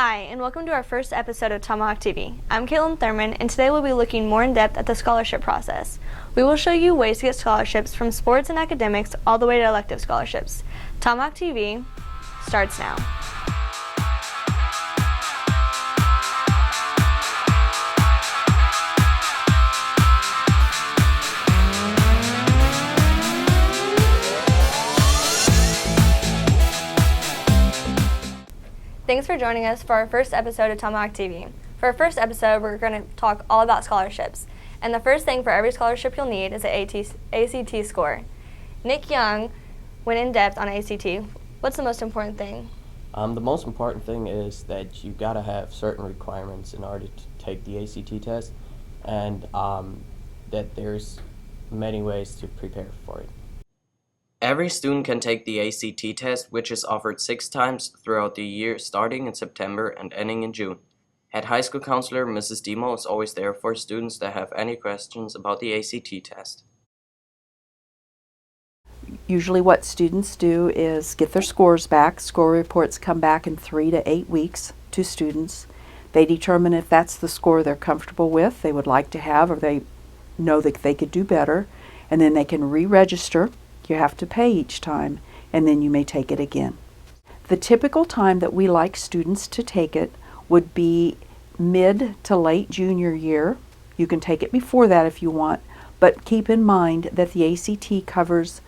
Hi, and welcome to our first episode of Tomahawk TV. I'm Caitlin Thurman, and today we'll be looking more in depth at the scholarship process. We will show you ways to get scholarships from sports and academics all the way to elective scholarships. Tomahawk TV starts now. Thanks for joining us for our first episode of Tomahawk TV. For our first episode, we're going to talk all about scholarships. And the first thing for every scholarship you'll need is an ACT score. Nick Young went in depth on ACT. What's the most important thing? The most important thing is that you got to have certain requirements in order to take the ACT test, and that there's many ways to prepare for it. Every student can take the ACT test, which is offered 6 times throughout the year, starting in September and ending in June. Head high school counselor Mrs. Demo is always there for students that have any questions about the ACT test. Usually what students do is get their scores back. Score reports come back in 3 to 8 weeks to students. They determine if that's the score they're comfortable with, they would like to have, or they know that they could do better, and then they can re-register. You have to pay each time, and then you may take it again. The typical time that we like students to take it would be mid to late junior year. You can take it before that if you want, but keep in mind that the ACT covers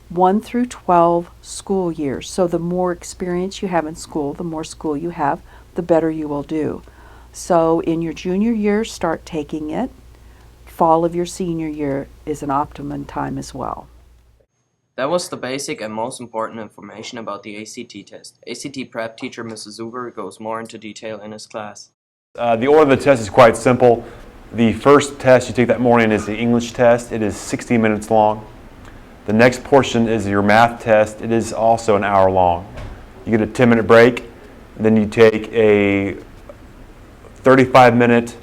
1 through 12 school years. So the more experience you have in school, the more school you have, the better you will do. So in your junior year, start taking it. Fall of your senior year is an optimum time as well. That was the basic and most important information about the ACT test. ACT prep teacher Mrs. Zuber goes more into detail in his class. The order of the test is quite simple. The first test you take that morning is the English test. It is 60 minutes long. The next portion is your math test. It is also an hour long. You get a 10-minute break, and then you take a 35-minute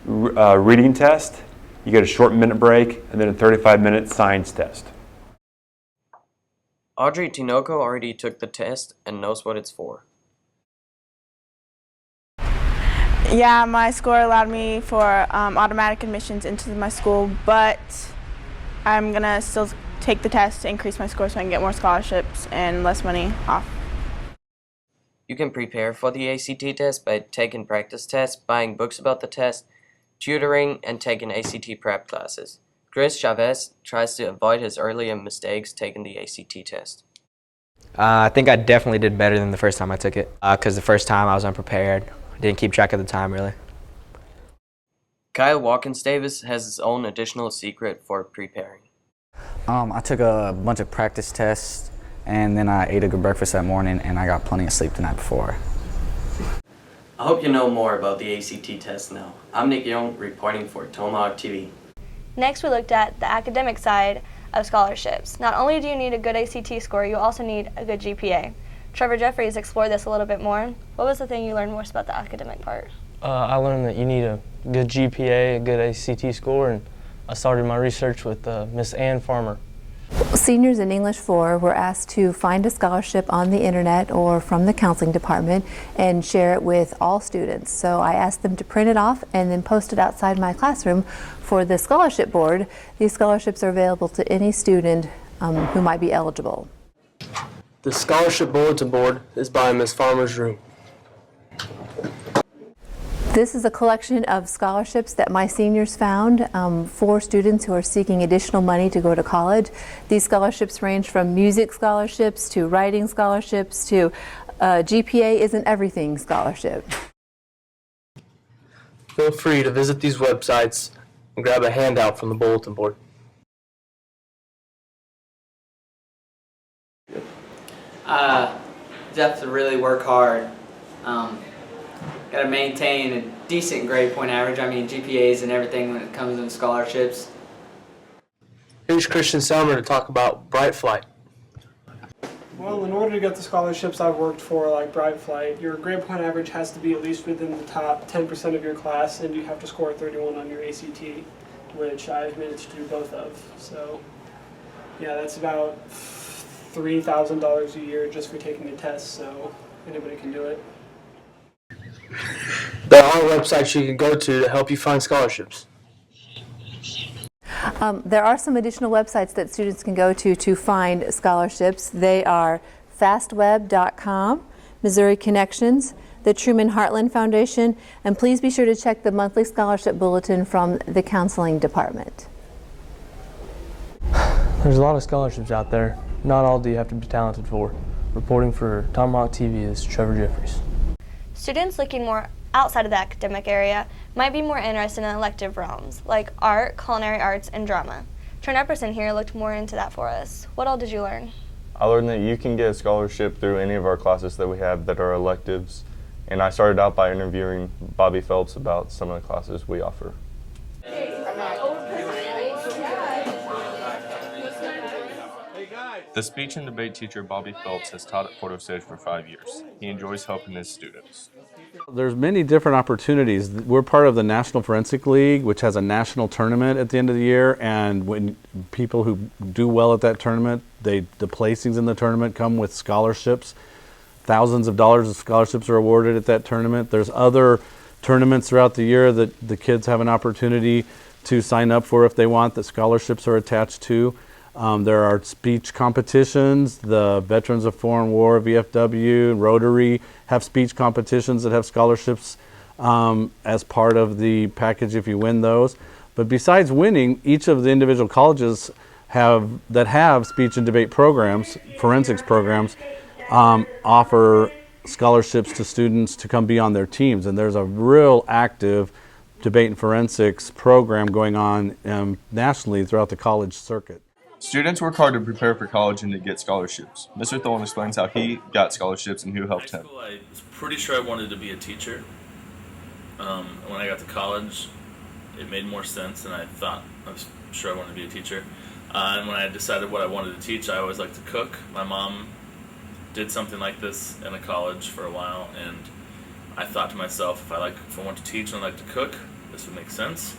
reading test. You get a short minute break, and then a 35-minute science test. Audrey Tinoco already took the test and knows what it's for. Yeah, my score allowed me for automatic admissions into my school, but I'm going to still take the test to increase my score so I can get more scholarships and less money off. You can prepare for the ACT test by taking practice tests, buying books about the test, tutoring, and taking ACT prep classes. Chris Chavez tries to avoid his earlier mistakes taking the ACT test. I think I definitely did better than the first time I took it, because the first time I was unprepared. Didn't keep track of the time, really. Kyle Watkins Davis has his own additional secret for preparing. I took a bunch of practice tests, and then I ate a good breakfast that morning, and I got plenty of sleep the night before. I hope you know more about the ACT test now. I'm Nick Young, reporting for Tomahawk TV. Next, we looked at the academic side of scholarships. Not only do you need a good ACT score, you also need a good GPA. Trevor Jeffries explored this a little bit more. What was the thing you learned most about the academic part? I learned that you need a good GPA, a good ACT score, and I started my research with Miss Ann Farmer. Seniors in English 4 were asked to find a scholarship on the internet or from the counseling department and share it with all students. So I asked them to print it off and then post it outside my classroom for the scholarship board. These scholarships are available to any student who might be eligible. The scholarship bulletin board is by Ms. Farmer's room. This is a collection of scholarships that my seniors found for students who are seeking additional money to go to college. These scholarships range from music scholarships to writing scholarships to GPA isn't everything scholarship. Feel free to visit these websites and grab a handout from the bulletin board. You have to really work hard. Got to maintain a decent grade point average. I mean, GPAs and everything when it comes to scholarships. Here's Christian Selmer to talk about Bright Flight. Well, in order to get the scholarships I've worked for, like Bright Flight, your grade point average has to be at least within the top 10% of your class, and you have to score 31 on your ACT, which I've managed to do both of. So, yeah, that's about $3,000 a year just for taking the test, so anybody can do it. websites you can go to help you find scholarships? There are some additional websites that students can go to find scholarships. They are fastweb.com, Missouri Connections, the Truman Heartland Foundation, and please be sure to check the monthly scholarship bulletin from the counseling department. There's a lot of scholarships out there. Not all do you have to be talented for. Reporting for Tomahawk TV is Trevor Jeffries. Students looking more outside of the academic area might be more interested in elective realms like art, culinary arts, and drama. Trent Epperson here looked more into that for us. What all did you learn? I learned that you can get a scholarship through any of our classes that we have that are electives, and I started out by interviewing Bobby Phelps about some of the classes we offer. The speech and debate teacher Bobby Phelps has taught at Port Osage for 5 years. He enjoys helping his students. There's many different opportunities. We're part of the National Forensic League, which has a national tournament at the end of the year, and when people who do well at that tournament, the placings in the tournament come with scholarships. Thousands of dollars of scholarships are awarded at that tournament. There's other tournaments throughout the year that the kids have an opportunity to sign up for if they want, that scholarships are attached to. There are speech competitions. The Veterans of Foreign War, VFW, and Rotary have speech competitions that have scholarships as part of the package if you win those. But besides winning, each of the individual colleges that have speech and debate programs, forensics programs, offer scholarships to students to come be on their teams. And there's a real active debate and forensics program going on nationally throughout the college circuit. Students work hard to prepare for college and to get scholarships. Mr. Tholen explains how he got scholarships and who helped him. I was pretty sure I wanted to be a teacher. When I got to college, it made more sense than I thought. I was sure I wanted to be a teacher. And when I decided what I wanted to teach, I always liked to cook. My mom did something like this in a college for a while, and I thought to myself, if I want to teach and I like to cook, this would make sense.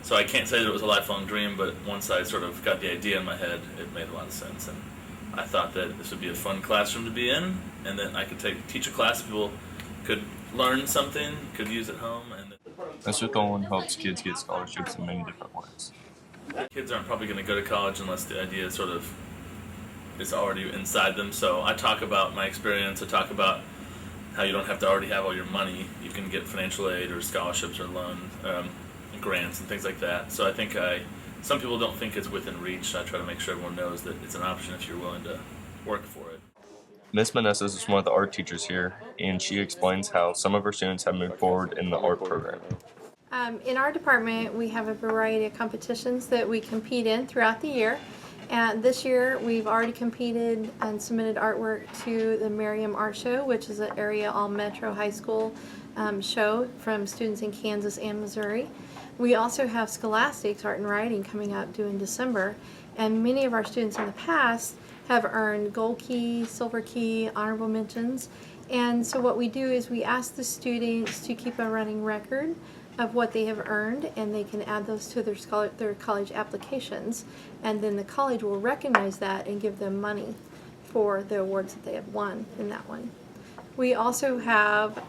So I can't say that it was a lifelong dream, but once I sort of got the idea in my head, it made a lot of sense. And I thought that this would be a fun classroom to be in, and that I could teach a class, people could learn something, could use at home. And Mr. Tholen helps kids get scholarships in many different ways. Kids aren't probably going to go to college unless the idea sort of is already inside them. So I talk about my experience. I talk about how you don't have to already have all your money. You can get financial aid or scholarships or loans. Grants and things like that. So I think some people don't think it's within reach. I try to make sure everyone knows that it's an option if you're willing to work for it. Ms. Meneses is one of the art teachers here, and she explains how some of her students have moved forward in the art program. In our department, we have a variety of competitions that we compete in throughout the year. And this year, we've already competed and submitted artwork to the Merriam Art Show, which is an area all-metro high school show from students in Kansas and Missouri. We also have Scholastics Art and Writing coming up due in December, and many of our students in the past have earned gold key, silver key, honorable mentions. And so what we do is we ask the students to keep a running record of what they have earned, and they can add those to their college applications, and then the college will recognize that and give them money for the awards that they have won in that one. We also have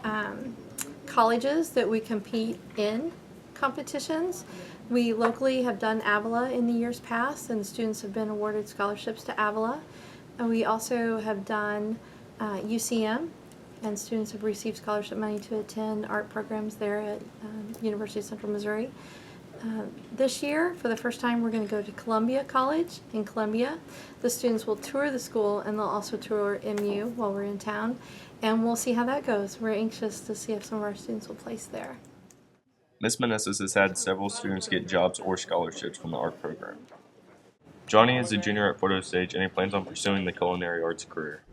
colleges that we compete in competitions. We locally have done Avila in the years past, and students have been awarded scholarships to Avila. And we also have done UCM, and students have received scholarship money to attend art programs there at University of Central Missouri. This year, for the first time, we're going to go to Columbia College in Columbia. The students will tour the school, and they'll also tour MU while we're in town, and we'll see how that goes. We're anxious to see if some of our students will place there. Ms. Meneses has had several students get jobs or scholarships from the art program. Johnny is a junior at Port Osage, and he plans on pursuing the culinary arts career.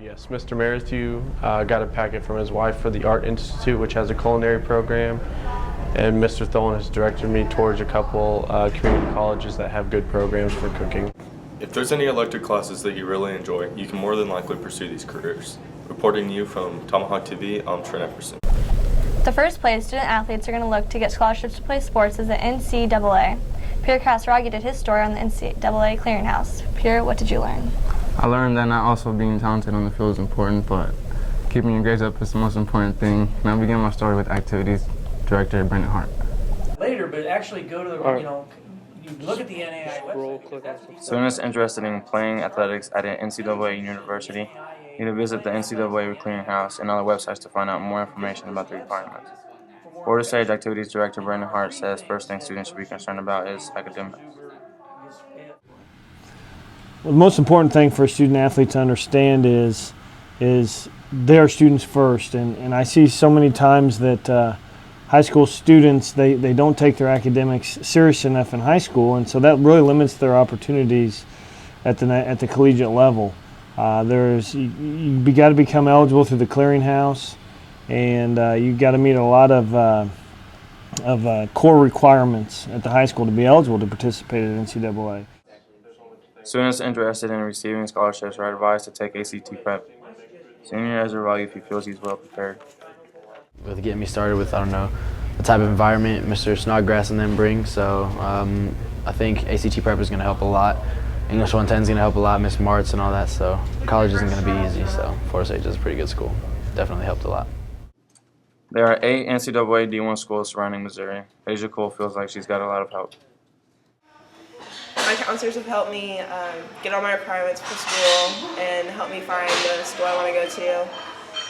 Yes, Mr. Merrithew got a packet from his wife for the Art Institute, which has a culinary program, and Mr. Tholen has directed me towards a couple community colleges that have good programs for cooking. If there's any elective classes that you really enjoy, you can more than likely pursue these careers. Reporting to you from Tomahawk TV, I'm Trent Epperson. The first place student athletes are going to look to get scholarships to play sports is the NCAA. Pierre Casaraghi did his story on the NCAA clearinghouse. Pierre, what did you learn? I learned that not also being talented on the field is important, but keeping your grades up is the most important thing. And I'll begin my story with activities. Director Brandon Hart. Later, but actually go to the, you look at the NAI website. Students interested in playing athletics at an NCAA university need to visit the NCAA Clearinghouse and other websites to find out more information about the requirements. Florida State Activities Director Brandon Hart says first thing students should be concerned about is academics. Well, the most important thing for a student athlete to understand is they are students first, and I see so many times that high school students, they don't take their academics serious enough in high school, and so that really limits their opportunities at the collegiate level. You got to become eligible through the clearinghouse, and you got to meet a lot of core requirements at the high school to be eligible to participate at NCAA. Students interested in receiving scholarships are advised to take ACT prep. Senior Ezra Raleigh if he feels he's well prepared. With getting me started with, I don't know, the type of environment Mr. Snodgrass and them bring, so I think ACT prep is going to help a lot. English 110 is going to help a lot, Miss Martz and all that, so college isn't going to be easy, so Florida State is a pretty good school. Definitely helped a lot. There are 8 NCAA D1 schools surrounding Missouri. Asia Cole feels like she's got a lot of help. My counselors have helped me get all my requirements for school and help me find the school I want to go to.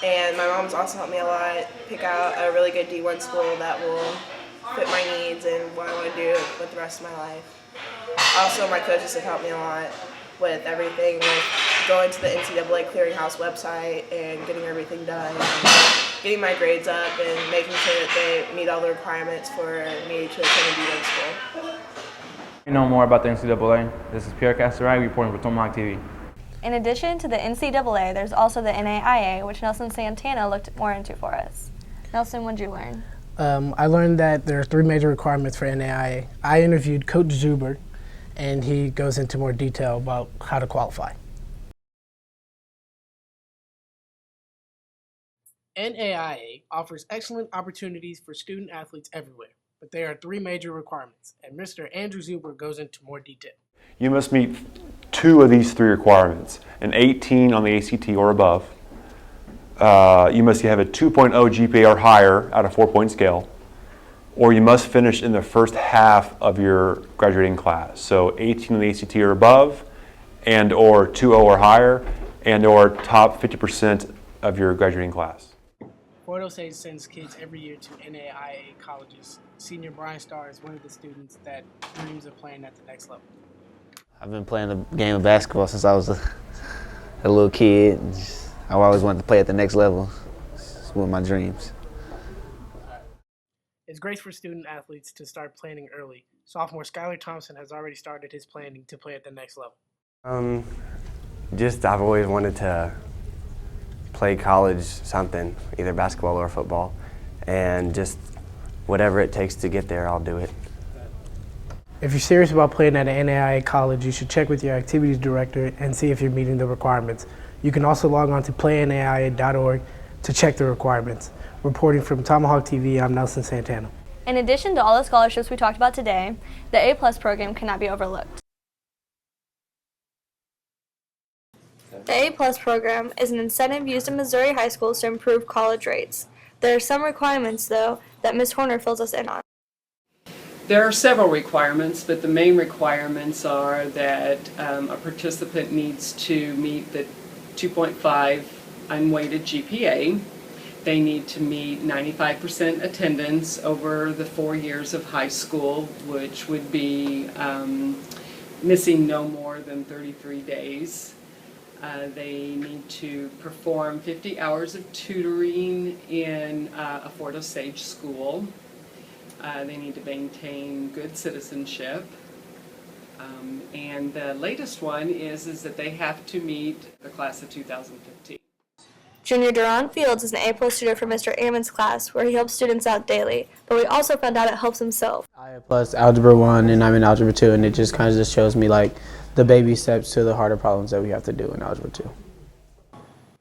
And my mom's also helped me a lot pick out a really good D1 school that will fit my needs and what I want to do with the rest of my life. Also, my coaches have helped me a lot with everything, with going to the NCAA Clearinghouse website and getting everything done, and getting my grades up and making sure that they meet all the requirements for me to attend a D1 school. You know more about the NCAA. This is Pierre Castaray reporting for Tomahawk TV. In addition to the NCAA, there's also the NAIA, which Nelson Santana looked more into for us. Nelson, what did you learn? I learned that there are 3 major requirements for NAIA. I interviewed Coach Zuber, and he goes into more detail about how to qualify. NAIA offers excellent opportunities for student athletes everywhere, but there are 3 major requirements, and Mr. Andrew Zuber goes into more detail. You must meet 2 of these 3 requirements, an 18 on the ACT or above. You must have a 2.0 GPA or higher out of 4-point scale, or you must finish in the first half of your graduating class. So 18 on the ACT or above, and or 2.0 or higher, and or top 50% of your graduating class. Florida State sends kids every year to NAIA colleges. Senior Brian Starr is one of the students that dreams of playing at the next level. I've been playing the game of basketball since I was a little kid. I always wanted to play at the next level. It's one of my dreams. It's great for student athletes to start planning early. Sophomore Skylar Thompson has already started his planning to play at the next level. I've always wanted to play college something, either basketball or football, and just whatever it takes to get there, I'll do it. If you're serious about playing at an NAIA college, you should check with your activities director and see if you're meeting the requirements. You can also log on to playnaia.org to check the requirements. Reporting from Tomahawk TV, I'm Nelson Santana. In addition to all the scholarships we talked about today, the A+ program cannot be overlooked. The A+ program is an incentive used in Missouri high schools to improve college rates. There are some requirements, though, that Ms. Horner fills us in on. There are several requirements, but the main requirements are that a participant needs to meet the 2.5 unweighted GPA. They need to meet 95% attendance over the 4 years of high school, which would be missing no more than 33 days. They need to perform 50 hours of tutoring in a Fort Osage school. They need to maintain good citizenship. And the latest one is that they have to meet the class of 2015. Junior Duran Fields is an A+ tutor for Mr. Airman's class, where he helps students out daily, but we also found out it helps himself. Plus Algebra 1 and I'm in Algebra 2, and it just kind of just shows me like the baby steps to the harder problems that we have to do in Algebra 2.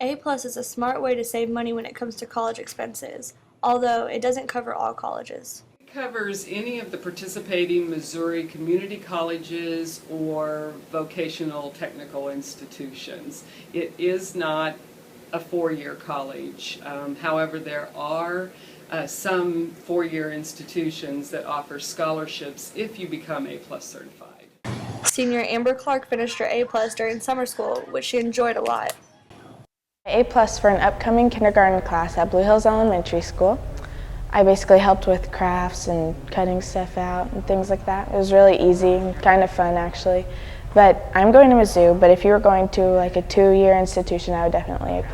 A+ is a smart way to save money when it comes to college expenses, although it doesn't cover all colleges. Covers any of the participating Missouri community colleges or vocational technical institutions. It is not a 4-year college. However, there are some four-year institutions that offer scholarships if you become A+ certified. Senior Amber Clark finished her A+ during summer school, which she enjoyed a lot. A+ for an upcoming kindergarten class at Blue Hills Elementary School. I basically helped with crafts and cutting stuff out and things like that. It was really easy and kind of fun actually. But I'm going to Mizzou, but if you were going to like a 2-year institution, I would definitely A+.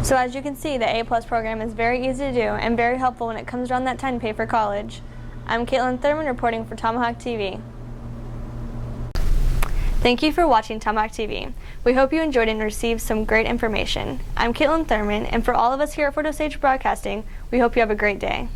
So as you can see, the A+ program is very easy to do and very helpful when it comes around that time to pay for college. I'm Caitlin Thurman reporting for Tomahawk TV. Thank you for watching Tomahawk TV. We hope you enjoyed and received some great information. I'm Caitlin Thurman, and for all of us here at Photo Stage Broadcasting, we hope you have a great day.